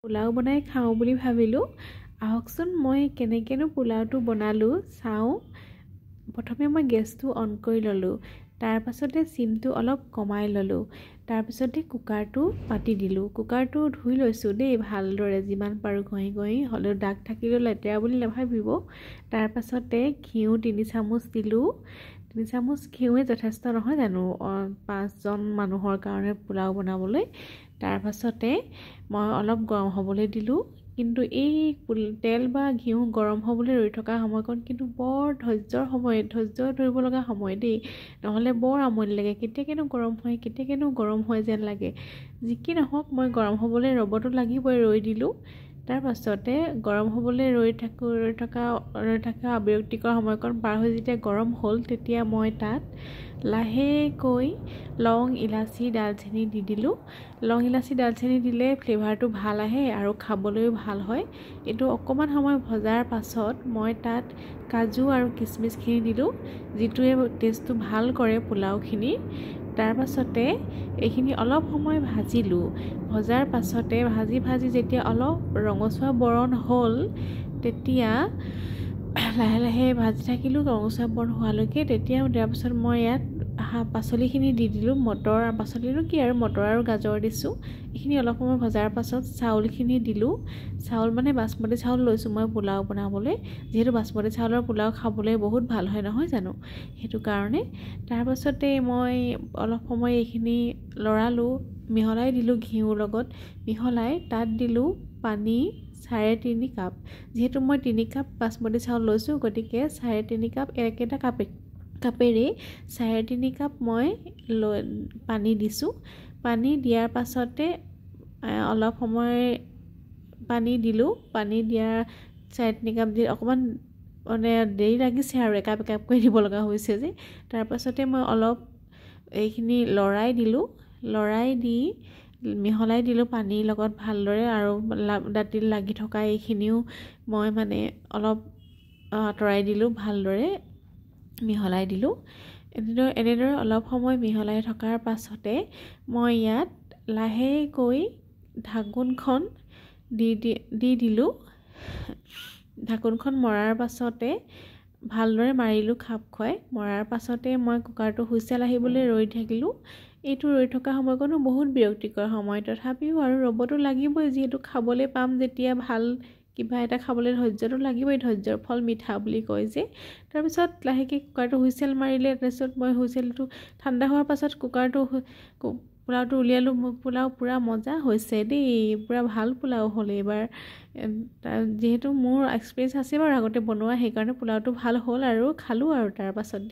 পোলাও বনাই খাওঁ বুলি ভাবিলোঁ। আহকচোন মই কেনেকেনো পোলাওটো বনালোঁ চাওঁ। প্ৰথমে মই গেছটো অন কৰি ল'লোঁ, তাৰ পাছতে চিমটো অলপ কমাই ল'লোঁ, তাৰ পাছতে কুকাৰটো পাতি দিলোঁ। কুকাৰটো ধুই লৈছোঁ দেই ভালদৰে, যিমান পাৰোঁ ঘঁহি ঘঁহি, হ'লেও দাগ থাকিলেও লেতেৰা বুলি নাভাবিব। তাৰ পাছতে ঘিউ 3 চামুচ দিলোঁ। 3 চামুচ ঘিউৱে যথেষ্ট নহয় জানো 5জন মানুহৰ কাৰণে পোলাও বনাবলৈ। তাৰ পাছতে মই অলপ গৰম হ'বলৈ দিলোঁ। কিন্তু এই তেল বা ঘিউ গৰম হ'বলৈ ৰৈ থকা সময়কণ কিন্তু বৰ ধৈৰ্য ধৰিব লগা সময় দেই, নহ'লে বৰ আমনি লাগে। কেতিয়াকেনো গৰম হয় যেন লাগে। যি কি নহওক মই গৰম হ'বলৈ ৰ'বতো লাগিবই, ৰৈ দিলোঁ। তাৰ পাছতে গৰম হ'বলৈ ৰৈ থকা বিৰক্তিকৰ সময়কণ পাৰ হৈ যেতিয়া গৰম হ'ল, তেতিয়া মই তাত লাহেকৈ লং, ইলাচি, দালচেনি দি দিলোঁ। লং, ইলাচি, দালচেনি দিলে ফ্লেভাৰটো ভাল আহে আৰু খাবলৈও ভাল হয়। এইটো অকণমান সময় ভজাৰ পাছত মই তাত কাজু আৰু কিচমিচখিনি দিলোঁ, যিটোৱে টেষ্টটো ভাল কৰে পোলাওখিনি। তাৰ পাছতে এইখিনি অলপ সময় ভাজিলোঁ। ভজাৰ পাছতে ভাজি যেতিয়া অলপ ৰঙচুৱা বৰণ হ'ল, তেতিয়া লাহে লাহে ভাজি থাকিলোঁ ৰঙচুৱা বৰণ হোৱালৈকে। তেতিয়া দিয়াৰ পাছত মই ইয়াত পাচলিখিনি দি দিলোঁ। পাচলিনো কি আৰু মটৰ আৰু গাজৰ দিছোঁ। এইখিনি অলপ সময় ভজাৰ পাছত চাউলখিনি দিলোঁ। চাউল মানে বাচমতি চাউল লৈছোঁ মই পোলাও বনাবলৈ, যিহেতু বাচমতি চাউলৰ পোলাও খাবলৈ বহুত ভাল হয় নহয় জানো, সেইটো কাৰণে। তাৰ পাছতে মই অলপ সময় এইখিনি লৰালোঁ, মিহলাই দিলোঁ ঘিউৰ লগত। মিহলাই তাত দিলোঁ পানী 3.5 কাপ। যিহেতু মই 3 কাপ বাচমতি চাউল লৈছোঁ, গতিকে 3.5 কাপ, একেটা কাপেৰে 3.5 কাপ মই পানী দিছোঁ। পানী দিয়াৰ পাছতে অলপ সময় পানী দিলোঁ। পানী দিয়াৰ 3.5 কাপ দি অকণমান মানে দেৰি লাগিছে আৰু একাপ একাপকৈ দিব লগা হৈছে যে। তাৰ পাছতে মই অলপ এইখিনি লৰাই দিলোঁ। লৰাই দি মিহলাই দিলোঁ পানীৰ লগত ভালদৰে, আৰু দাঁতিত লাগি থকা এইখিনিও মই মানে অলপ আঁতৰাই দিলোঁ, ভালদৰে মিহলাই দিলোঁ। এনেদৰে অলপ সময় মিহলাই থকাৰ পাছতে মই ইয়াত লাহেকৈ ঢাকোনখন দি দিলোঁ। ঢাকোনখন মৰাৰ পাছতে ভালদৰে মাৰিলোঁ খাপ খুৱাই। মৰাৰ পাছতে মই কুকাৰটো হুইছেল আহিবলৈ ৰৈ থাকিলোঁ। এইটো ৰৈ থকা সময়কণো বহুত বিৰক্তিকৰ সময়, তথাপিও আৰু ৰ'বতো লাগিবই, যিহেতু খাবলৈ পাম যেতিয়া ভাল কিবা এটা খাবলৈ ধৈৰ্যটো লাগিবই, ধৈৰ্যৰ ফল মিঠা বুলি কয় যে। তাৰপিছত লাহেকৈ কুকাৰটো হুইছেল মাৰিলে। তাৰপিছত মই হুইছেলটো ঠাণ্ডা হোৱাৰ পাছত পোলাওটো উলিয়ালোঁ। পোলাও পূৰা মজা হৈছে দেই, পূৰা ভাল পোলাও হ'ল এইবাৰ। যিহেতু মোৰ এক্সপিৰিয়েঞ্চ আছে বাৰু আগতে বনোৱা, সেইকাৰণে পোলাওটো ভাল হ'ল আৰু খালোঁ আৰু তাৰ পাছত দেই।